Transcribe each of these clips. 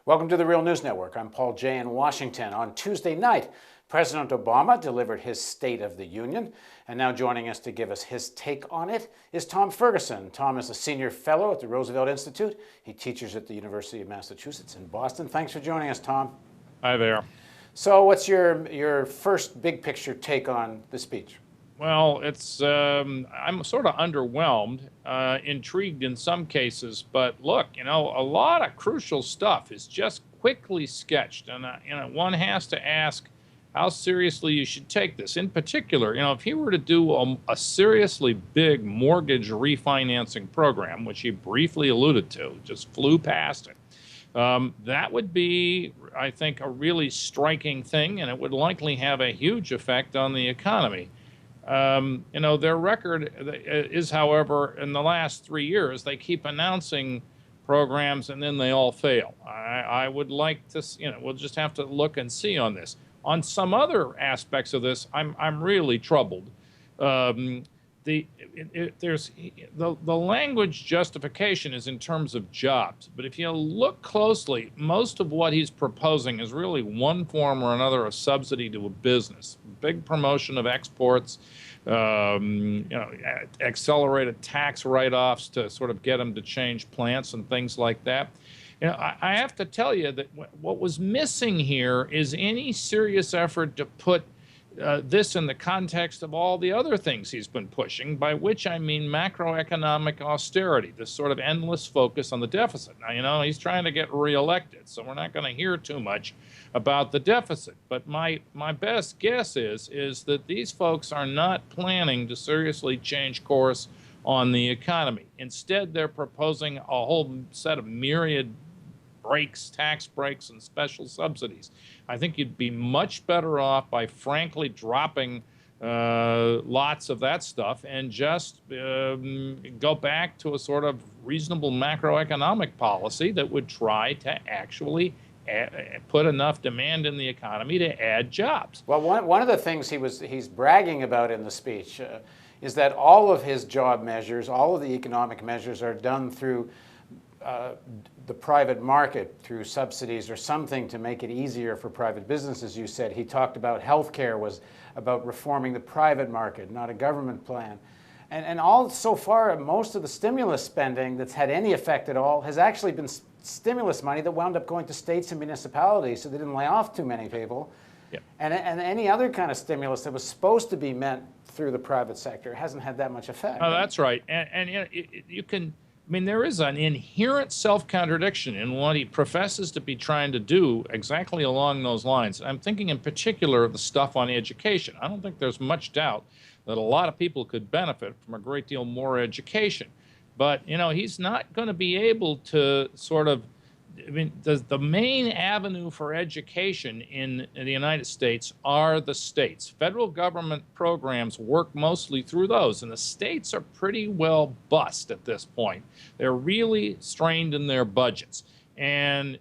Welcome to the Real News Network. I'm Paul Jay in Washington. On Tuesday night, President Obama delivered his State of the Union, and now joining us to give us his take on it is Tom Ferguson. Tom is a senior fellow at the Roosevelt Institute. He teaches at the University of Massachusetts in Boston. Thanks for joining us, Tom. Hi there. So what's your first big picture take on the speech? Well, it's I'm sort of underwhelmed, intrigued in some cases, but look, a lot of crucial stuff is just quickly sketched, and one has to ask how seriously you should take this. In particular, if he were to do a seriously big mortgage refinancing program, which he briefly alluded to, just flew past it, that would be, I think, a really striking thing, and it would likely have a huge effect on the economy. Their record is, however, in the last 3 years, they keep announcing programs and then they all fail. I would like to, we'll just have to look and see on this. On some other aspects of this, I'm really troubled. There's the language justification is in terms of jobs, but if you look closely, most of what he's proposing is really one form or another of subsidy to a business. Big promotion of exports, accelerated tax write-offs to sort of get them to change plants and things like that. I have to tell you that what was missing here is any serious effort to put this in the context of all the other things he's been pushing, by which I mean macroeconomic austerity, this sort of endless focus on the deficit. Now, he's trying to get reelected, so we're not going to hear too much about the deficit. But my best guess is that these folks are not planning to seriously change course on the economy. Instead, they're proposing a whole set of myriad breaks, tax breaks, and special subsidies. I think you'd be much better off by frankly dropping lots of that stuff and just go back to a sort of reasonable macroeconomic policy that would try to actually put enough demand in the economy to add jobs. Well, one of the things he's bragging about in the speech is that all of his job measures, all of the economic measures are done through the private market, through subsidies or something to make it easier for private businesses. You said he talked about healthcare was about reforming the private market, not a government plan. And all so far, most of the stimulus spending that's had any effect at all has actually been stimulus money that wound up going to states and municipalities, so they didn't lay off too many people. Yep. And any other kind of stimulus that was supposed to be meant through the private sector hasn't had that much effect. Oh, that's right. And you can... there is an inherent self-contradiction in what he professes to be trying to do exactly along those lines. I'm thinking in particular of the stuff on education. I don't think there's much doubt that a lot of people could benefit from a great deal more education. But, he's not going to be able to sort of, the main avenue for education in the United States are the states. Federal government programs work mostly through those, and the states are pretty well bust at this point. They're really strained in their budgets. And,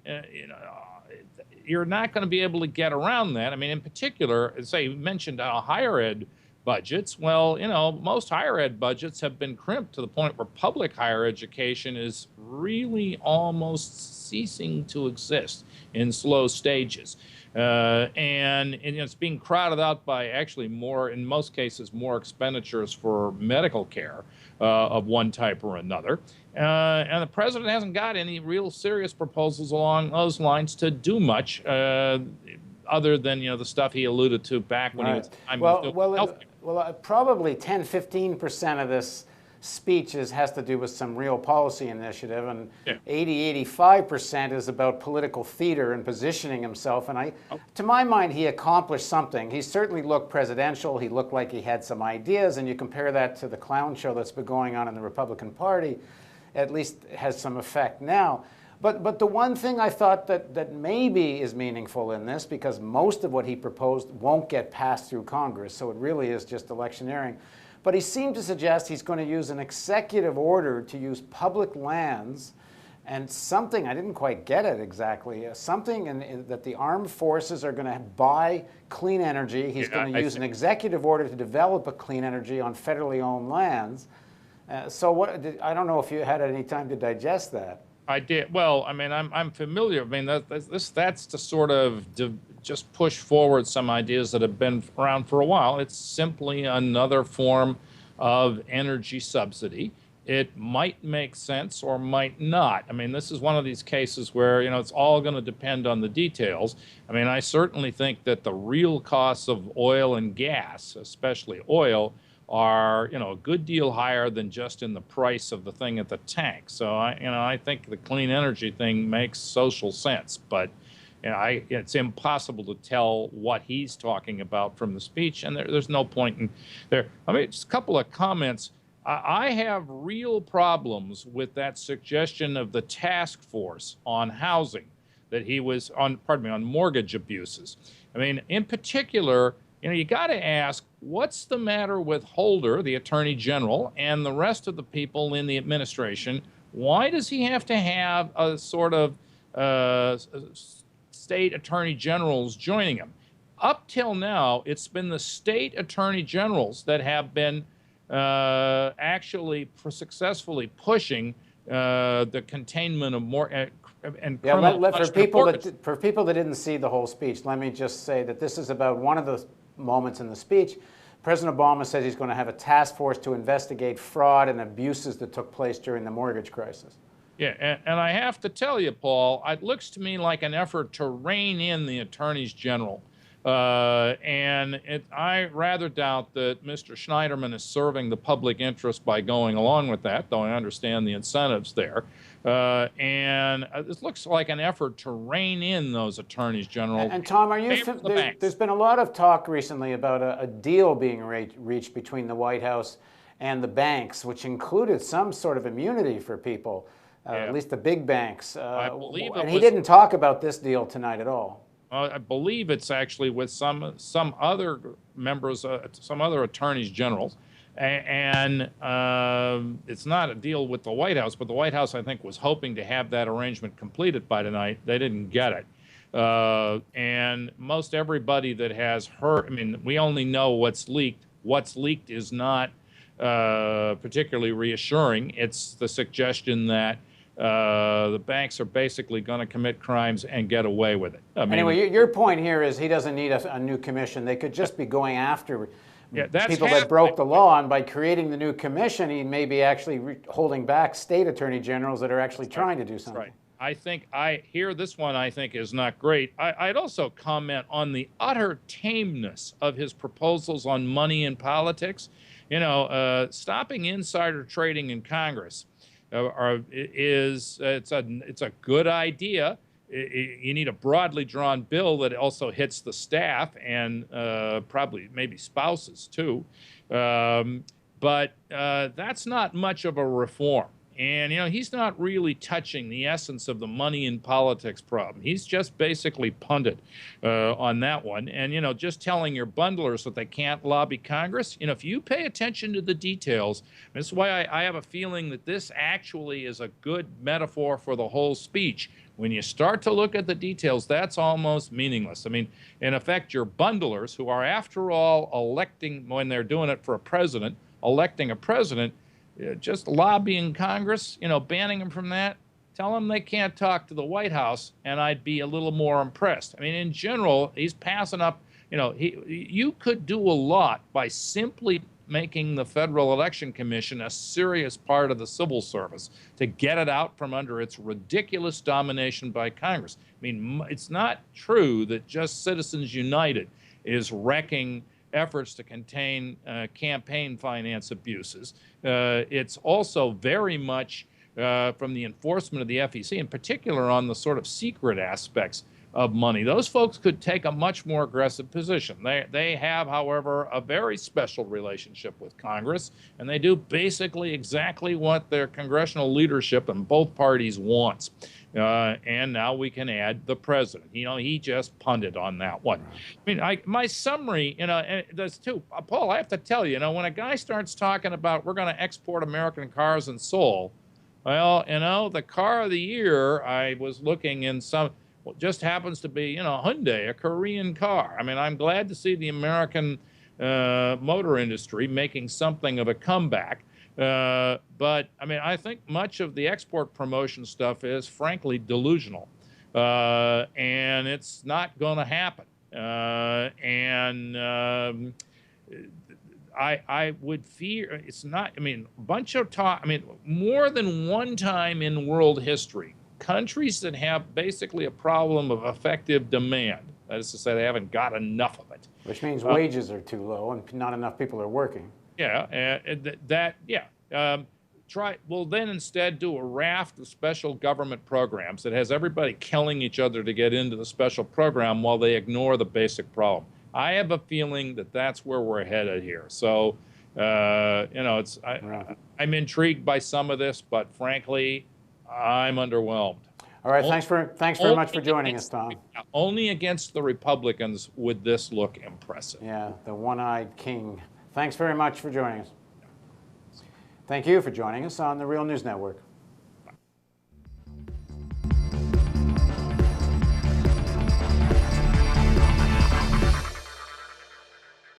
you're not going to be able to get around that. In particular, say you mentioned higher ed budgets. Well, most higher ed budgets have been crimped to the point where public higher education is really almost ceasing to exist in slow stages. And it's being crowded out by actually in most cases, more expenditures for medical care of one type or another. And the president hasn't got any real serious proposals along those lines to do much other than, the stuff he alluded to back when he was healthcare. Well, probably 10-15% of this speech has to do with some real policy initiative, and 80-85% is about political theater and positioning himself. And to my mind, he accomplished something. He certainly looked presidential. He looked like he had some ideas, and you compare that to the clown show that's been going on in the Republican Party, at least it has some effect now. But the one thing I thought that maybe is meaningful in this, because most of what he proposed won't get passed through Congress, so it really is just electioneering. But he seemed to suggest he's going to use an executive order to use public lands and something, I didn't quite get it exactly, something that the armed forces are going to buy clean energy. He's going to use an executive order to develop a clean energy on federally owned lands. So I don't know if you had any time to digest that. I did. Well, I mean, I'm familiar. I mean, that's to sort of just push forward some ideas that have been around for a while. It's simply another form of energy subsidy. It might make sense or might not. I mean, this is one of these cases where, it's all going to depend on the details. I mean, I certainly think that the real costs of oil and gas, especially oil, are, a good deal higher than just in the price of the thing at the tank. So I think the clean energy thing makes social sense, but it's impossible to tell what he's talking about from the speech, and there's no point in there. I mean, just a couple of comments. I have real problems with that suggestion of the task force on housing that he was on, on mortgage abuses. I mean, in particular, you got to ask, what's the matter with Holder, the Attorney General, and the rest of the people in the administration? Why does he have to have a sort of state attorney generals joining him? Up till now, it's been the state attorney generals that have been actually successfully pushing the containment of more and criminal for people that didn't see the whole speech, let me just say that this is about one of the moments in the speech. President Obama says he's going to have a task force to investigate fraud and abuses that took place during the mortgage crisis. Yeah, and I have to tell you, Paul, it looks to me like an effort to rein in the attorneys general. I rather doubt that Mr. Schneiderman is serving the public interest by going along with that, though I understand the incentives there. It looks like an effort to rein in those attorneys general. And Tom, there's been a lot of talk recently about a deal being reached between the White House and the banks, which included some sort of immunity for people, at least the big banks. I believe and he didn't talk about this deal tonight at all. I believe it's actually with some other members, some other attorneys generals, and it's not a deal with the White House, but the White House, I think, was hoping to have that arrangement completed by tonight. They didn't get it. And most everybody that has heard, I mean, we only know what's leaked. What's leaked is not particularly reassuring. It's the suggestion that the banks are basically going to commit crimes and get away with it. I mean, anyway, your point here is he doesn't need a new commission. They could just be going after people that broke the law, and by creating the new commission, he may be actually holding back state attorney generals that are actually trying to do something. Right. I think this one I think is not great. I'd also comment on the utter tameness of his proposals on money in politics. Stopping insider trading in Congress. It's a good idea. You need a broadly drawn bill that also hits the staff and probably maybe spouses too. But that's not much of a reform. And, he's not really touching the essence of the money in politics problem. He's just basically punted on that one. And, just telling your bundlers that they can't lobby Congress, if you pay attention to the details, this is why I have a feeling that this actually is a good metaphor for the whole speech. When you start to look at the details, that's almost meaningless. I mean, in effect, your bundlers, who are, after all, electing, when they're doing it for a president, electing a president, just lobbying Congress, banning them from that, tell them they can't talk to the White House, and I'd be a little more impressed. I mean, in general, he's passing up, you could do a lot by simply making the Federal Election Commission a serious part of the civil service to get it out from under its ridiculous domination by Congress. I mean, it's not true that just Citizens United is wrecking efforts to contain campaign finance abuses. It's also very much from the enforcement of the FEC, in particular on the sort of secret aspects of money. Those folks could take a much more aggressive position. They have, however, a very special relationship with Congress, and they do basically exactly what their congressional leadership in both parties wants. And now we can add the president. He just punted on that one. I mean, my summary, there's two. Paul, I have to tell you, when a guy starts talking about we're going to export American cars and Seoul, well, the car of the year, I was looking in some, just happens to be, Hyundai, a Korean car. I mean, I'm glad to see the American motor industry making something of a comeback. But I mean, I think much of the export promotion stuff is frankly delusional, and it's not going to happen. I would fear it's not. I mean, a bunch of talk. I mean, more than one time in world history, countries that have basically a problem of effective demand, that is to say, they haven't got enough of it. Which means wages are too low and not enough people are working. Yeah, we'll then instead do a raft of special government programs that has everybody killing each other to get into the special program while they ignore the basic problem. I have a feeling that that's where we're headed here. So, I'm intrigued by some of this, but frankly, I'm underwhelmed. All right, thanks very much for joining us, Tom. Only against the Republicans would this look impressive. Yeah, the one-eyed king. Thanks very much for joining us. Thank you for joining us on the Real News Network.